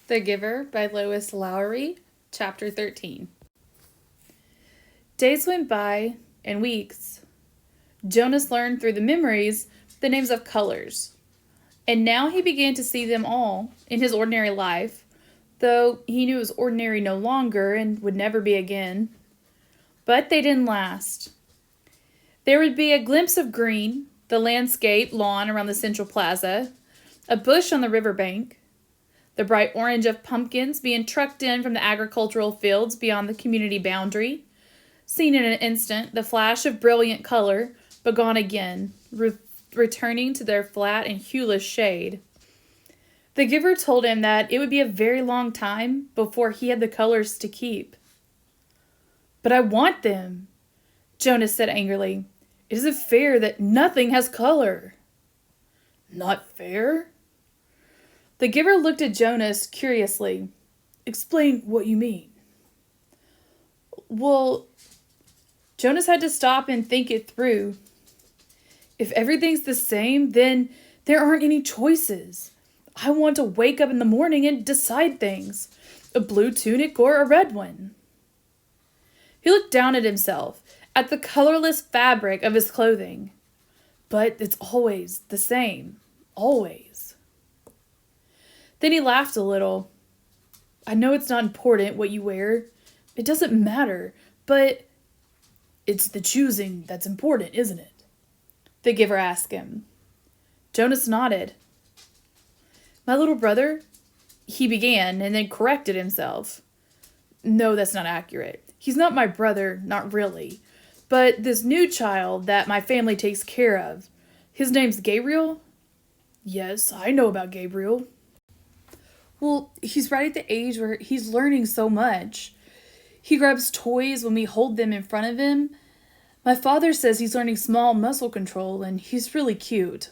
The Giver by Lois Lowry, Chapter 13. Days went by, and weeks. Jonas learned through the memories the names of colors, and now he began to see them all in his ordinary life, though he knew it was ordinary no longer and would never be again. But they didn't last. There would be a glimpse of green, the landscape lawn around the central plaza, a bush on the riverbank, the bright orange of pumpkins being trucked in from the agricultural fields beyond the community boundary, seen in an instant, the flash of brilliant color, but gone again, returning to their flat and hueless shade. The Giver told him that it would be a very long time before he had the colors to keep. "But I want them," Jonas said angrily. "It isn't fair that nothing has color." "Not fair?" The Giver looked at Jonas curiously. "Explain what you mean." Well, Jonas had to stop and think it through. If everything's the same, then there aren't any choices. I want to wake up in the morning and decide things. A blue tunic or a red one. He looked down at himself, at the colorless fabric of his clothing. But it's always the same. Always. Then he laughed a little. "I know it's not important what you wear. It doesn't matter, but it's the choosing that's important, isn't it?" The Giver asked him. Jonas nodded. "My little brother," he began, and then corrected himself. "No, that's not accurate. He's not my brother, not really. But this new child that my family takes care of, his name's Gabriel?" "Yes, I know about Gabriel." "Well, he's right at the age where he's learning so much. He grabs toys when we hold them in front of him. My father says he's learning small muscle control, and he's really cute."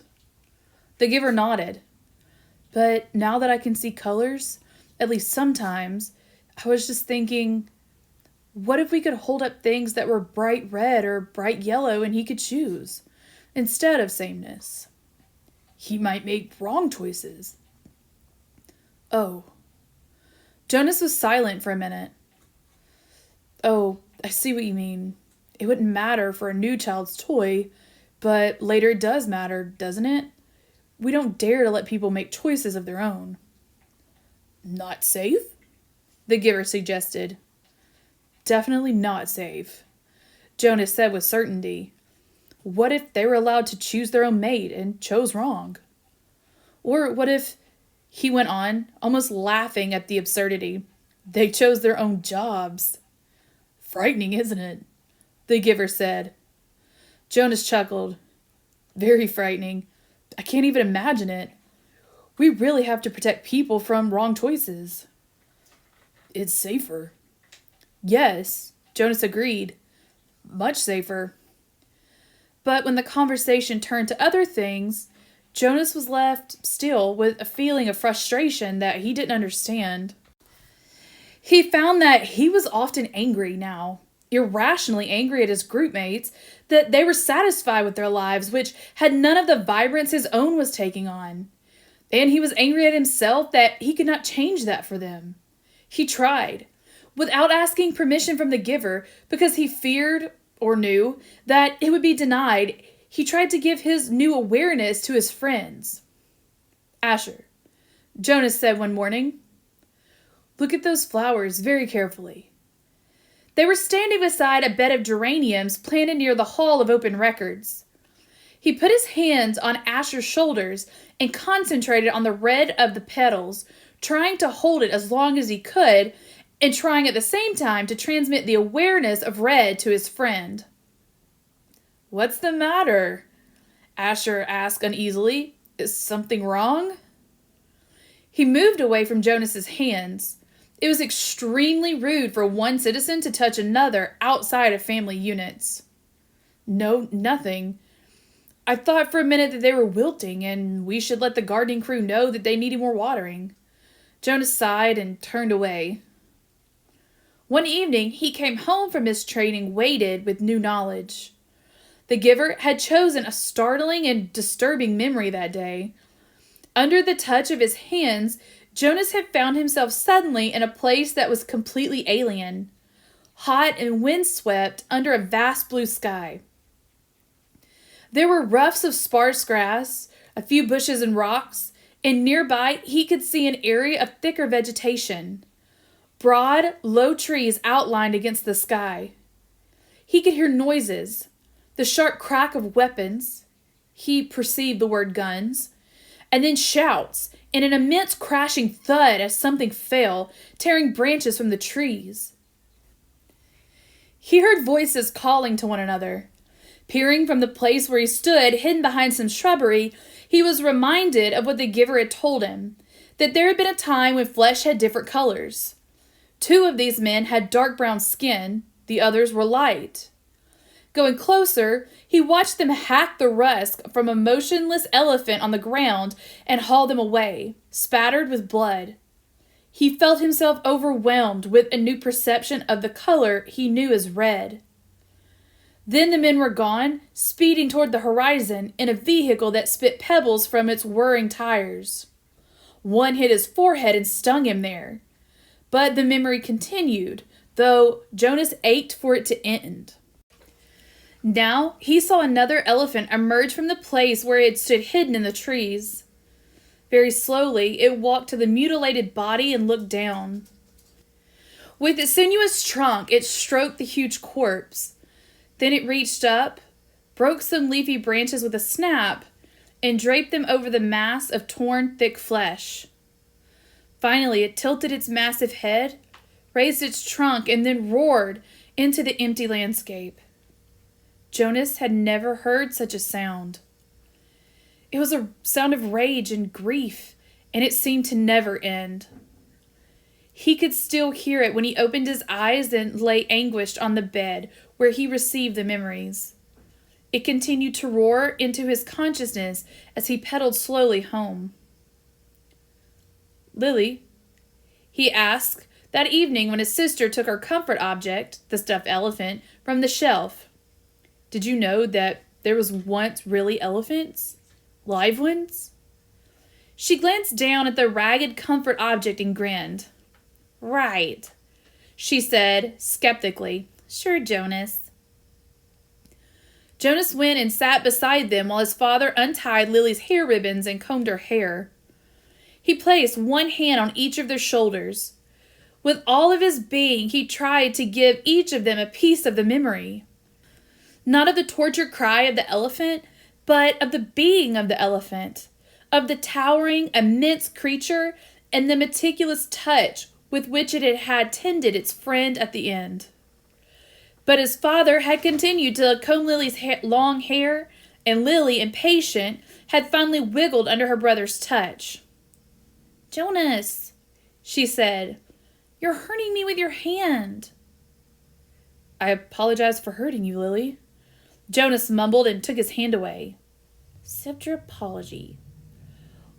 The Giver nodded. "But now that I can see colors, at least sometimes, I was just thinking, what if we could hold up things that were bright red or bright yellow and he could choose, instead of sameness?" "He might make wrong choices." "Oh." Jonas was silent for a minute. "Oh, I see what you mean. It wouldn't matter for a new child's toy, but later it does matter, doesn't it? We don't dare to let people make choices of their own." "Not safe?" the Giver suggested. "Definitely not safe," Jonas said with certainty. "What if they were allowed to choose their own mate and chose wrong? Or what if," he went on, almost laughing at the absurdity, "they chose their own jobs?" "Frightening, isn't it?" the Giver said. Jonas chuckled. "Very frightening. I can't even imagine it. We really have to protect people from wrong choices." "It's safer." "Yes," Jonas agreed. "Much safer." But when the conversation turned to other things, Jonas was left still with a feeling of frustration that he didn't understand. He found that he was often angry now, irrationally angry at his group mates, that they were satisfied with their lives, which had none of the vibrance his own was taking on. And he was angry at himself that he could not change that for them. He tried, without asking permission from the Giver, because he feared, or knew, that it would be denied. He tried to give his new awareness to his friends. "Asher," Jonas said one morning, "look at those flowers very carefully." They were standing beside a bed of geraniums planted near the Hall of Open Records. He put his hands on Asher's shoulders and concentrated on the red of the petals, trying to hold it as long as he could, and trying at the same time to transmit the awareness of red to his friend. "What's the matter?" Asher asked uneasily. "Is something wrong?" He moved away from Jonas's hands. It was extremely rude for one citizen to touch another outside of family units. "No, nothing. I thought for a minute that they were wilting, and we should let the gardening crew know that they needed more watering." Jonas sighed and turned away. One evening, he came home from his training weighted with new knowledge. The Giver had chosen a startling and disturbing memory that day. Under the touch of his hands, Jonas had found himself suddenly in a place that was completely alien, hot and windswept under a vast blue sky. There were rafts of sparse grass, a few bushes and rocks, and nearby he could see an area of thicker vegetation. Broad, low trees outlined against the sky. He could hear noises, the sharp crack of weapons. He perceived the word guns, and then shouts and an immense crashing thud as something fell, tearing branches from the trees. He heard voices calling to one another. Peering from the place where he stood, hidden behind some shrubbery, he was reminded of what the giver had told him, that there had been a time when flesh had different colors. 2 of these men had dark brown skin, the others were light. Going closer, he watched them hack the rusk from a motionless elephant on the ground and haul them away, spattered with blood. He felt himself overwhelmed with a new perception of the color he knew as red. Then the men were gone, speeding toward the horizon in a vehicle that spit pebbles from its whirring tires. One hit his forehead and stung him there. But the memory continued, though Jonas ached for it to end. Now he saw another elephant emerge from the place where it had stood hidden in the trees. Very slowly, it walked to the mutilated body and looked down. With its sinuous trunk, it stroked the huge corpse. Then it reached up, broke some leafy branches with a snap, and draped them over the mass of torn, thick flesh. Finally, it tilted its massive head, raised its trunk, and then roared into the empty landscape. Jonas had never heard such a sound. It was a sound of rage and grief, and it seemed to never end. He could still hear it when he opened his eyes and lay anguished on the bed where he received the memories. It continued to roar into his consciousness as he pedaled slowly home. "Lily," he asked that evening when his sister took her comfort object, the stuffed elephant, from the shelf. "Did you know that there was once really elephants? Live ones?" She glanced down at the ragged comfort object and grinned. "Right," she said skeptically. "Sure, Jonas." Jonas went and sat beside them while his father untied Lily's hair ribbons and combed her hair. He placed one hand on each of their shoulders. With all of his being, he tried to give each of them a piece of the memory. Not of the tortured cry of the elephant, but of the being of the elephant, of the towering, immense creature, and the meticulous touch with which it had tended its friend at the end. But his father had continued to comb Lily's long hair, and Lily, impatient, had finally wiggled under her brother's touch. "Jonas," she said, "you're hurting me with your hand." "I apologize for hurting you, Lily." Jonas mumbled and took his hand away. "Accept your apology,"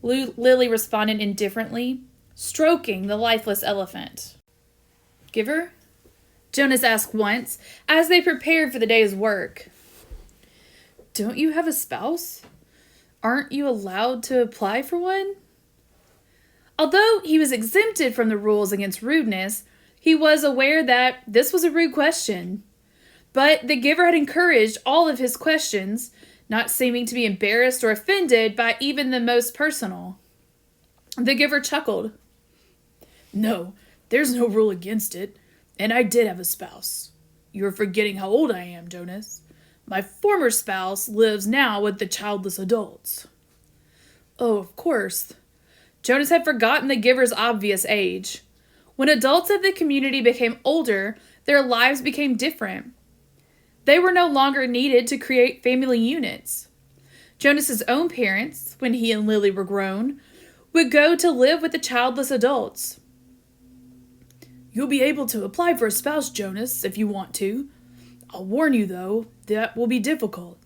Lily responded indifferently, stroking the lifeless elephant. "Giver?" Jonas asked once, as they prepared for the day's work. "Don't you have a spouse? Aren't you allowed to apply for one?" Although he was exempted from the rules against rudeness, he was aware that this was a rude question. But the giver had encouraged all of his questions, not seeming to be embarrassed or offended by even the most personal. The giver chuckled. "No, there's no rule against it, and I did have a spouse. You're forgetting how old I am, Jonas. My former spouse lives now with the childless adults." Oh, of course. Jonas had forgotten the giver's obvious age. When adults of the community became older, their lives became different. They were no longer needed to create family units. Jonas's own parents, when he and Lily were grown, would go to live with the childless adults. "You'll be able to apply for a spouse, Jonas, if you want to. I'll warn you, though, that will be difficult.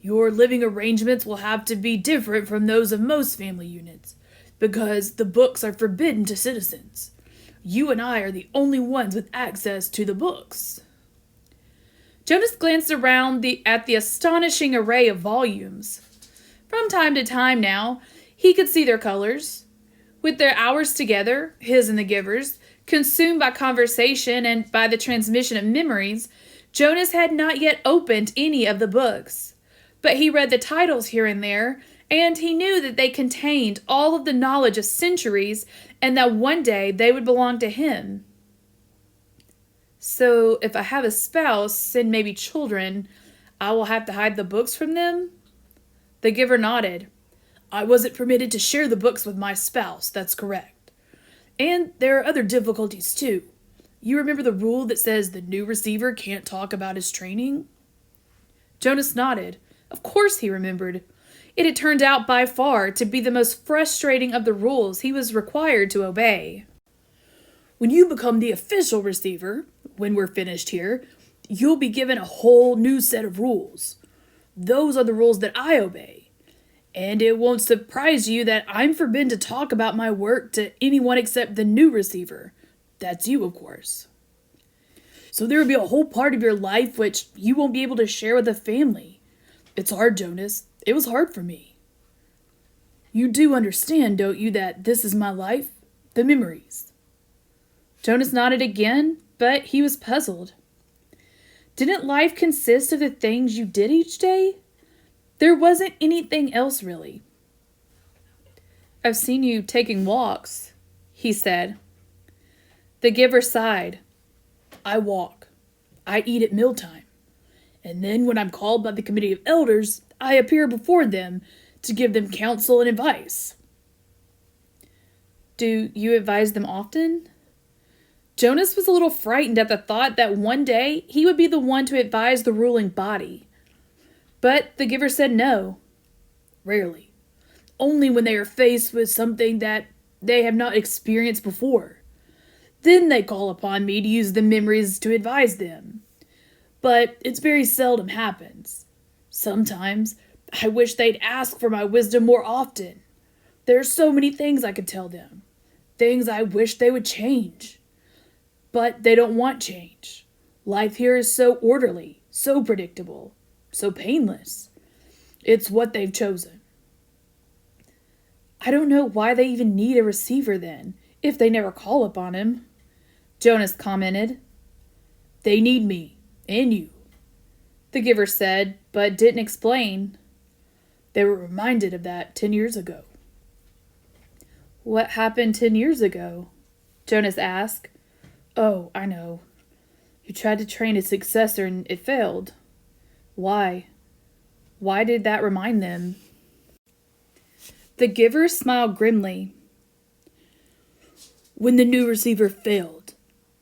Your living arrangements will have to be different from those of most family units, because the books are forbidden to citizens. You and I are the only ones with access to the books." Jonas glanced around at the astonishing array of volumes. From time to time now, he could see their colors. With their hours together, his and the giver's, consumed by conversation and by the transmission of memories, Jonas had not yet opened any of the books. But he read the titles here and there, and he knew that they contained all of the knowledge of centuries and that one day they would belong to him. So if I have a spouse and maybe children, I will have to hide the books from them? The giver nodded. I wasn't permitted to share the books with my spouse, that's correct. And there are other difficulties too. You remember the rule that says the new receiver can't talk about his training? Jonas nodded. Of course he remembered. It had turned out by far to be the most frustrating of the rules he was required to obey. When you become the official receiver, when we're finished here, you'll be given a whole new set of rules. Those are the rules that I obey. And it won't surprise you that I'm forbidden to talk about my work to anyone except the new receiver. That's you, of course. So there will be a whole part of your life which you won't be able to share with the family. It's hard, Jonas. It was hard for me. You do understand, don't you, that this is my life? The memories. Jonas nodded again, but he was puzzled. Didn't life consist of the things you did each day? There wasn't anything else, really. I've seen you taking walks, he said. The giver sighed. I walk. I eat at mealtime. And then when I'm called by the committee of elders, I appear before them to give them counsel and advice. Do you advise them often? Jonas was a little frightened at the thought that one day he would be the one to advise the ruling body. But the giver said no. Rarely. Only when they are faced with something that they have not experienced before. Then they call upon me to use the memories to advise them. But it's very seldom happens. Sometimes I wish they'd ask for my wisdom more often. There are so many things I could tell them. Things I wish they would change. But they don't want change. Life here is so orderly, so predictable, so painless. It's what they've chosen. I don't know why they even need a receiver then, if they never call upon him, Jonas commented. They need me, and you, the giver said, but didn't explain. They were reminded of that 10 years ago. What happened 10 years ago? Jonas asked. Oh, I know. You tried to train a successor and it failed. Why? Why did that remind them? The giver smiled grimly. When the new receiver failed,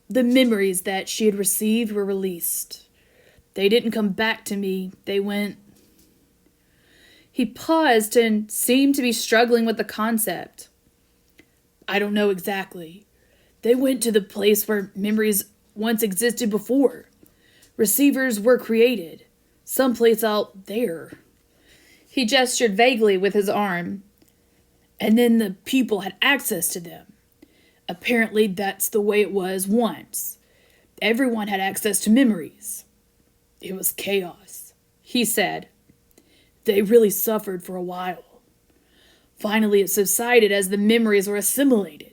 the memories that she had received were released. They didn't come back to me. They went... He paused and seemed to be struggling with the concept. I don't know exactly. They went to the place where memories once existed before. Receivers were created. Someplace out there. He gestured vaguely with his arm. And then the people had access to them. Apparently that's the way it was once. Everyone had access to memories. It was chaos, he said. They really suffered for a while. Finally it subsided as the memories were assimilated.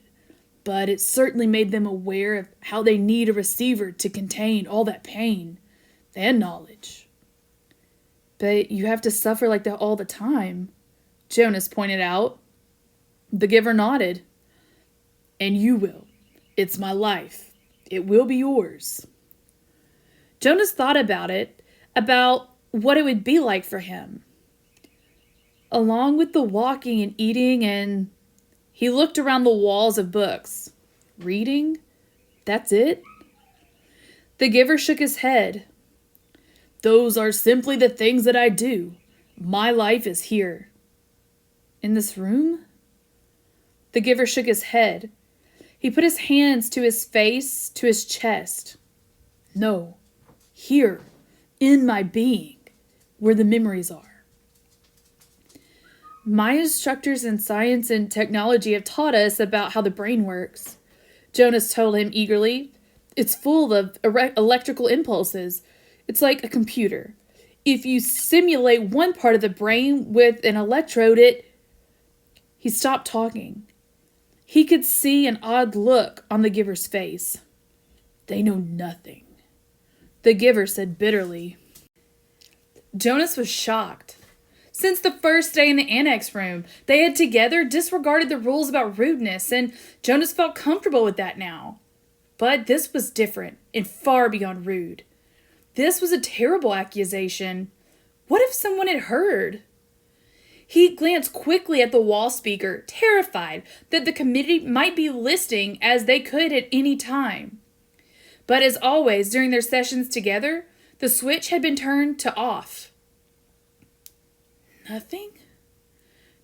But it certainly made them aware of how they need a receiver to contain all that pain and knowledge. But you have to suffer like that all the time, Jonas pointed out. The giver nodded. And you will. It's my life. It will be yours. Jonas thought about it, about what it would be like for him. Along with the walking and eating, and he looked around the walls of books. Reading? That's it? The giver shook his head. Those are simply the things that I do. My life is here. In this room? The giver shook his head. He put his hands to his face, to his chest. No, here, in my being, where the memories are. My instructors in science and technology have taught us about how the brain works, Jonas told him eagerly. It's full of electrical impulses. It's like a computer. If you simulate one part of the brain with an electrode, He stopped talking. He could see an odd look on the giver's face. "They know nothing," the giver said bitterly. Jonas was shocked. Since the first day in the annex room, they had together disregarded the rules about rudeness, and Jonas felt comfortable with that now. But this was different and far beyond rude. This was a terrible accusation. What if someone had heard? He glanced quickly at the wall speaker, terrified that the committee might be listening as they could at any time. But as always during their sessions together, the switch had been turned to off. "Nothing?"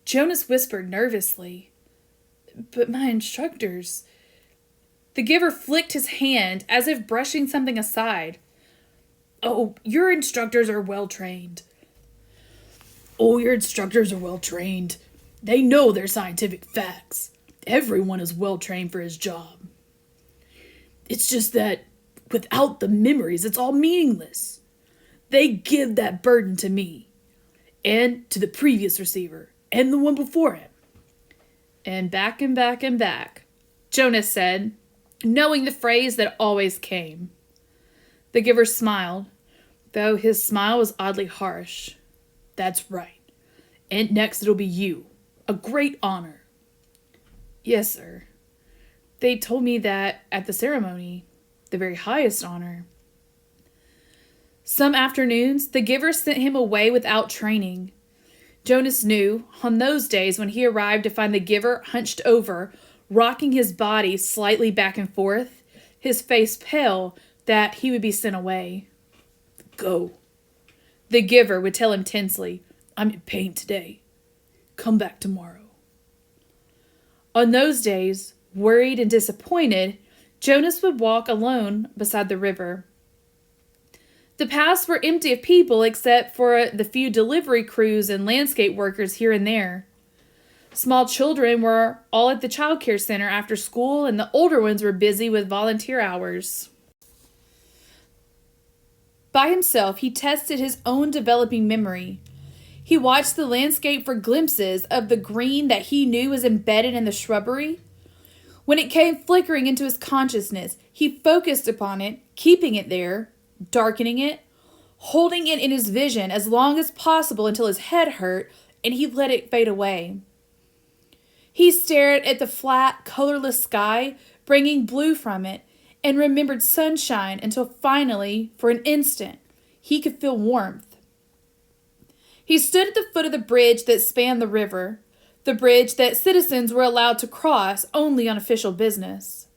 Jonas whispered nervously. "But my instructors..." The giver flicked his hand as if brushing something aside. "Oh, your instructors are well trained." "Oh, your instructors are well trained. They know their scientific facts. Everyone is well trained for his job. It's just that without the memories, it's all meaningless. They give that burden to me, and to the previous receiver, and the one before him." "And back and back and back," Jonas said, knowing the phrase that always came. The giver smiled, though his smile was oddly harsh. "That's right. And next it'll be you. A great honor." "Yes, sir. They told me that at the ceremony, the very highest honor." Some afternoons, the giver sent him away without training. Jonas knew, on those days when he arrived to find the giver hunched over, rocking his body slightly back and forth, his face pale, that he would be sent away. "Go," the giver would tell him tensely. "I'm in pain today. Come back tomorrow." On those days, worried and disappointed, Jonas would walk alone beside the river. The paths were empty of people except for the few delivery crews and landscape workers here and there. Small children were all at the childcare center after school, and the older ones were busy with volunteer hours. By himself, he tested his own developing memory. He watched the landscape for glimpses of the green that he knew was embedded in the shrubbery. When it came flickering into his consciousness, he focused upon it, keeping it there, darkening it, holding it in his vision as long as possible until his head hurt and he let it fade away. He stared at the flat, colorless sky, bringing blue from it, and remembered sunshine until finally, for an instant, he could feel warmth. He stood at the foot of the bridge that spanned the river, the bridge that citizens were allowed to cross only on official business.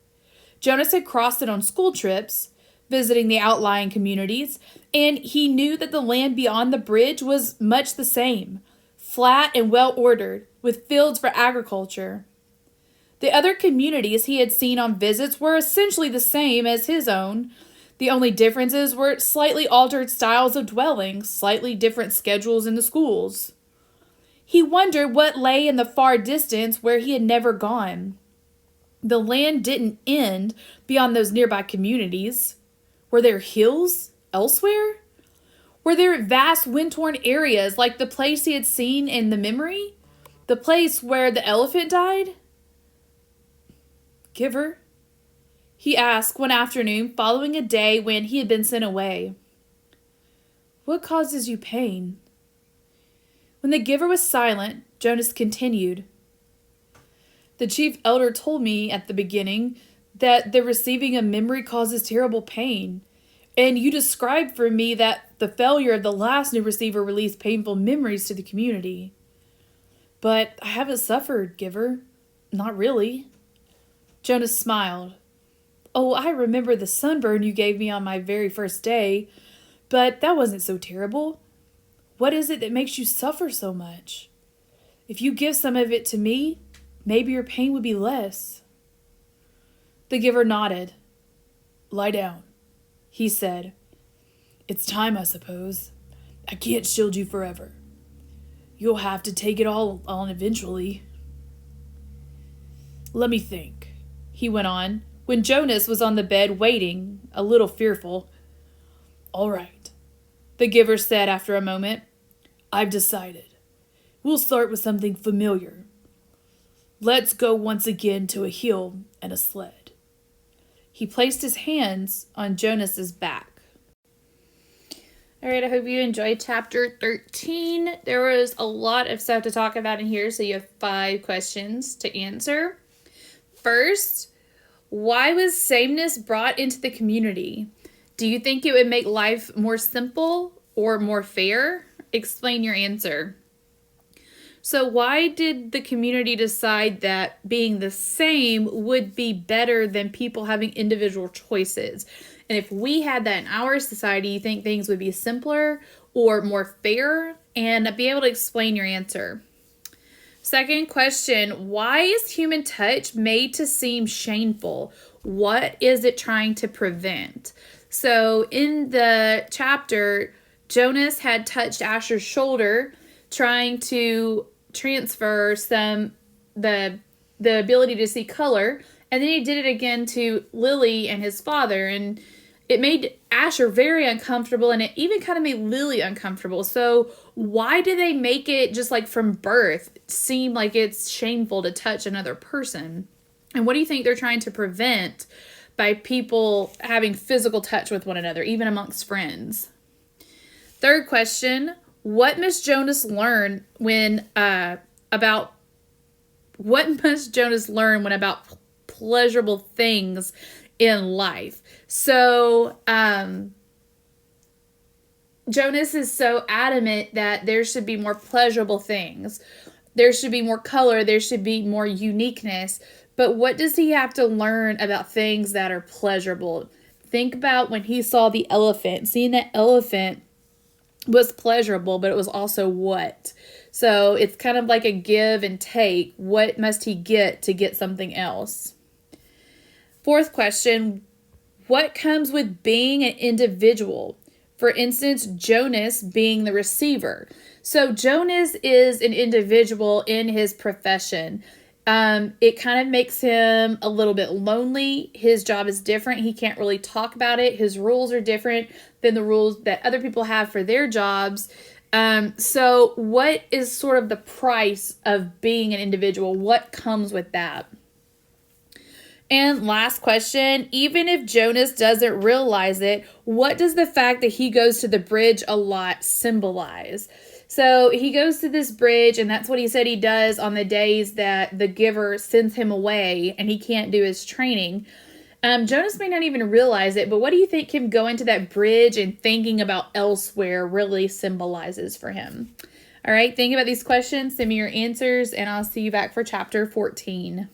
Jonas had crossed it on school trips, visiting the outlying communities, and he knew that the land beyond the bridge was much the same, flat and well-ordered, with fields for agriculture. The other communities he had seen on visits were essentially the same as his own. The only differences were slightly altered styles of dwelling, slightly different schedules in the schools. He wondered what lay in the far distance where he had never gone. The land didn't end beyond those nearby communities. Were there hills elsewhere? Were there vast wind-torn areas like the place he had seen in the memory? The place where the elephant died? "Giver?" he asked one afternoon following a day when he had been sent away. "What causes you pain?" When the giver was silent, Jonas continued. "The chief elder told me at the beginning that the receiving a memory causes terrible pain, and you described for me that the failure of the last new receiver released painful memories to the community. But I haven't suffered, Giver. Not really." Jonas smiled. "Oh, I remember the sunburn you gave me on my very first day, but that wasn't so terrible. What is it that makes you suffer so much? If you give some of it to me, maybe your pain would be less." The giver nodded. "Lie down," he said. "It's time, I suppose. I can't shield you forever. You'll have to take it all on eventually." "Let me think," he went on, when Jonas was on the bed waiting, a little fearful. "All right," the giver said after a moment. "I've decided. We'll start with something familiar. Let's go once again to a hill and a sled. He placed his hands on Jonas's back. All right, I hope you enjoyed chapter 13. There was a lot of stuff to talk about in here, so you have 5 questions to answer. First, why was sameness brought into the community? Do you think it would make life more simple or more fair? Explain your answer. So why did the community decide that being the same would be better than people having individual choices? And if we had that in our society, you think things would be simpler or more fair? And be able to explain your answer. Second question, why is human touch made to seem shameful? What is it trying to prevent? So in the chapter, Jonas had touched Asher's shoulder, trying to transfer the ability to see color, and then he did it again to Lily and his father, and it made Asher very uncomfortable, and it even kind of made Lily uncomfortable. So why do they make it just like from birth seem like it's shameful to touch another person? And what do you think they're trying to prevent by people having physical touch with one another, even amongst friends? Third question, what must Jonas learn when about pleasurable things in life? So Jonas is so adamant that there should be more pleasurable things. There should be more color. There should be more uniqueness. But what does he have to learn about things that are pleasurable? Think about when he saw the elephant. Seeing that elephant was pleasurable, but it was also what? So it's kind of like a give and take. What must he get to get something else? Fourth question, what comes with being an individual? For instance, Jonas being the receiver. So Jonas is an individual in his profession. It kind of makes him a little bit lonely. His job is different. He can't really talk about it. His rules are different than the rules that other people have for their jobs. So what is sort of the price of being an individual? What comes with that? And last question, even if Jonas doesn't realize it, what does the fact that he goes to the bridge a lot symbolize? So he goes to this bridge, and that's what he said he does on the days that the giver sends him away and he can't do his training. Jonas may not even realize it, but what do you think him going to that bridge and thinking about elsewhere really symbolizes for him? All right, think about these questions, send me your answers, and I'll see you back for chapter 14.